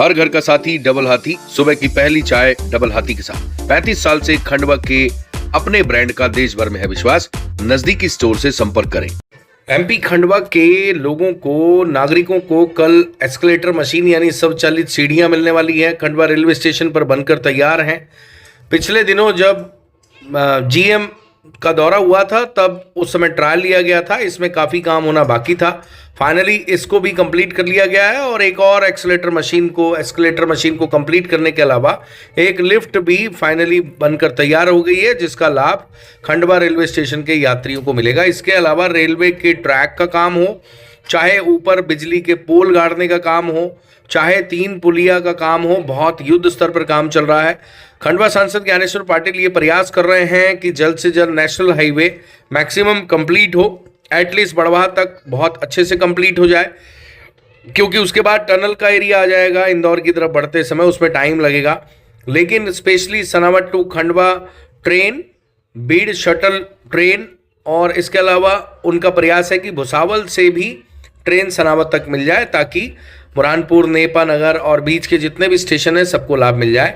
हर घर का साथी डबल हाथी, सुबह की पहली चाय डबल हाथी के साथ। 35 साल से खंडवा के अपने ब्रांड का देश भर में है विश्वास। नजदीकी स्टोर से संपर्क करें। एमपी खंडवा के लोगों को, नागरिकों को कल एस्केलेटर मशीन यानी स्वचालित सीढ़ियां मिलने वाली है। खंडवा रेलवे स्टेशन पर बनकर तैयार हैं। पिछले दिनों जब जीएम का दौरा हुआ था तब उस समय ट्रायल लिया गया था। इसमें काफ़ी काम होना बाकी था। फाइनली इसको भी कंप्लीट कर लिया गया है और एक और एस्केलेटर मशीन को कंप्लीट करने के अलावा एक लिफ्ट भी फाइनली बनकर तैयार हो गई है, जिसका लाभ खंडवा रेलवे स्टेशन के यात्रियों को मिलेगा। इसके अलावा रेलवे के ट्रैक का काम हो, चाहे ऊपर बिजली के पोल गाड़ने का काम हो, चाहे 3 पुलिया का काम हो, बहुत युद्ध स्तर पर काम चल रहा है। खंडवा सांसद ज्ञानेश्वर पाटिल ये प्रयास कर रहे हैं कि जल्द से जल्द नेशनल हाईवे मैक्सिमम कंप्लीट हो, एटलीस्ट बड़वाह तक बहुत अच्छे से कंप्लीट हो जाए, क्योंकि उसके बाद टनल का एरिया आ जाएगा। इंदौर की तरफ बढ़ते समय उसमें टाइम लगेगा, लेकिन specially Sanawad to Khandwa train, Beed shuttle train, और इसके अलावा उनका प्रयास है कि भुसावल से भी ट्रेन सनावद तक मिल जाए, ताकि बुरहानपुर, नेपा नगर और बीच के जितने भी स्टेशन हैं सबको लाभ मिल जाए।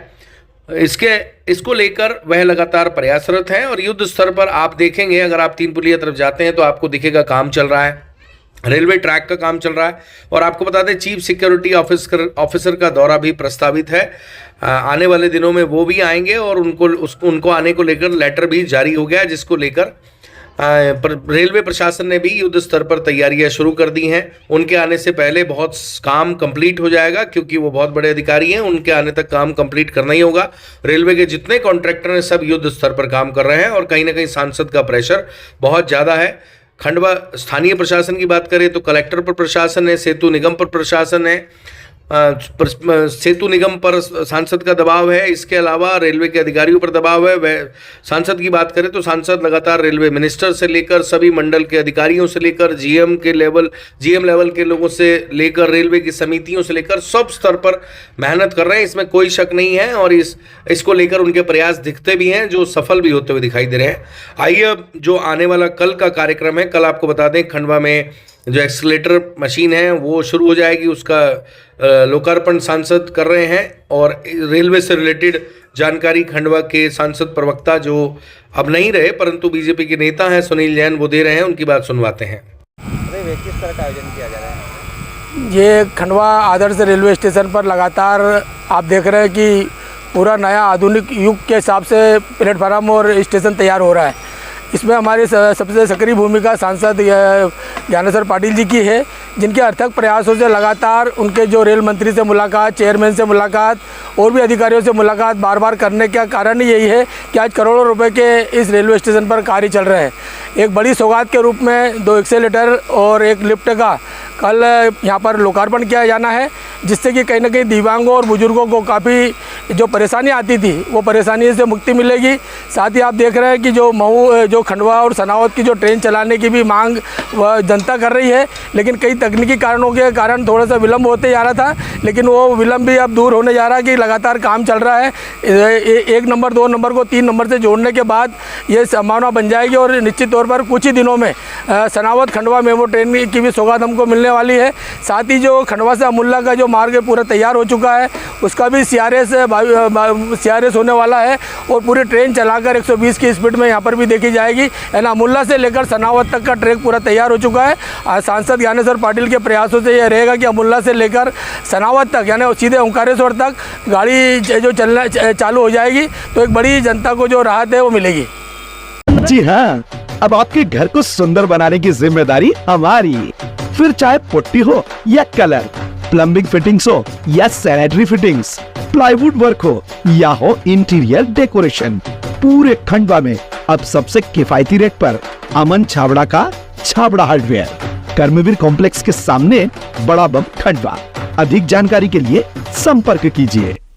इसको लेकर वह लगातार प्रयासरत हैं और युद्ध स्तर पर आप देखेंगे, अगर आप 3 पुलिया तरफ जाते हैं तो आपको दिखेगा काम चल रहा है, रेलवे ट्रैक का काम चल रहा है। और आपको बता दें, चीफ सिक्योरिटी ऑफिसर का दौरा भी प्रस्तावित है। आने वाले दिनों में वो भी आएंगे और उनको आने को लेकर लेटर भी जारी हो गया, जिसको लेकर रेलवे प्रशासन ने भी युद्ध स्तर पर तैयारियां शुरू कर दी हैं। उनके आने से पहले बहुत काम कंप्लीट हो जाएगा, क्योंकि वो बहुत बड़े अधिकारी हैं। उनके आने तक काम कंप्लीट करना ही होगा। रेलवे के जितने कॉन्ट्रैक्टर हैं सब युद्ध स्तर पर काम कर रहे हैं और कहीं ना कहीं सांसद का प्रेशर बहुत ज़्यादा है। खंडवा स्थानीय प्रशासन की बात करें तो कलेक्टर पर प्रशासन है, सेतु निगम पर प्रशासन है, सेतु निगम पर सांसद का दबाव है। इसके अलावा रेलवे के अधिकारियों पर दबाव है। वह सांसद की बात करें तो सांसद लगातार रेलवे मिनिस्टर से लेकर सभी मंडल के अधिकारियों से लेकर जीएम लेवल के लोगों से लेकर रेलवे की समितियों से लेकर सब स्तर पर मेहनत कर रहे हैं, इसमें कोई शक नहीं है। और इसको लेकर उनके प्रयास दिखते भी हैं, जो सफल भी होते हुए दिखाई दे रहे हैं। आइए अब जो आने वाला कल का कार्यक्रम है, कल आपको बता दें खंडवा में जो एक्सीलेटर मशीन है वो शुरू हो जाएगी। उसका लोकार्पण सांसद कर रहे हैं और रेलवे से रिलेटेड जानकारी खंडवा के सांसद प्रवक्ता, जो अब नहीं रहे परंतु बीजेपी के नेता हैं, सुनील जैन, वो दे रहे हैं। उनकी बात सुनवाते हैं। किस तरह का आयोजन किया जा रहा है? ये खंडवा आदर्श रेलवे स्टेशन पर लगातार आप देख रहे हैं कि पूरा नया आधुनिक युग के हिसाब से प्लेटफार्म और स्टेशन तैयार हो रहा है। इसमें हमारी सबसे सक्रिय भूमिका सांसद ज्ञानेश्वर पाटिल जी की है, जिनके अथक प्रयासों से लगातार उनके जो रेल मंत्री से मुलाकात, चेयरमैन से मुलाकात और भी अधिकारियों से मुलाकात बार बार करने का कारण यही है कि आज करोड़ों रुपए के इस रेलवे स्टेशन पर कार्य चल रहे हैं। एक बड़ी सौगात के रूप में 2 एक्सेलेटर और एक लिफ्ट का कल यहाँ पर लोकार्पण किया जाना है, जिससे कि कहीं ना कहीं दिव्यांगों और बुजुर्गों को काफ़ी जो परेशानी आती थी वो परेशानी से मुक्ति मिलेगी। साथ ही आप देख रहे हैं कि जो खंडवा और सनावद की जो ट्रेन चलाने की भी मांग वह जनता कर रही है, लेकिन कई तकनीकी कारणों के कारण थोड़ा सा विलम्ब होते जा रहा था, लेकिन वो विलम्ब भी अब दूर होने जा रहा है कि लगातार काम चल रहा है। 1 नंबर 2 नंबर को 3 नंबर से जोड़ने के बाद ये संभावना बन जाएगी और निश्चित तौर पर कुछ ही दिनों में सनावद खंडवा मेमो ट्रेन की भी सौगात हमको मिलने वाली है। साथ ही जो खंडवा से अमुल्ला का जो मार्ग पूरा तैयार हो चुका है, उसका भी सीआरएस होने वाला है और पूरी ट्रेन चलाकर 120 की स्पीड में यहाँ पर भी देखी जाएगी। यानी अमुल्ला से लेकर सनावद तक का ट्रैक पूरा तैयार हो चुका है। सांसद ज्ञानेश्वर पाटिल के प्रयासों से यह रहेगा कि अमुल्ला से लेकर सनावद तक यानी सीधे ओंकारेश्वर तक गाड़ी जो चलना चालू हो जाएगी, तो एक बड़ी जनता को जो राहत है वो मिलेगी। जी हाँ, अब आपके घर को सुंदर बनाने की जिम्मेदारी हमारी। फिर चाहे पुट्टी हो या कलर, प्लम्बिंग फिटिंग्स हो या सैनिटरी फिटिंग्स, प्लाईवुड वर्क हो या हो इंटीरियर डेकोरेशन, पूरे खंडवा में अब सबसे किफायती रेट पर अमन छाबड़ा का छाबड़ा हार्डवेयर, कर्मवीर कॉम्प्लेक्स के सामने, बड़ा बम, खंडवा। अधिक जानकारी के लिए संपर्क कीजिए।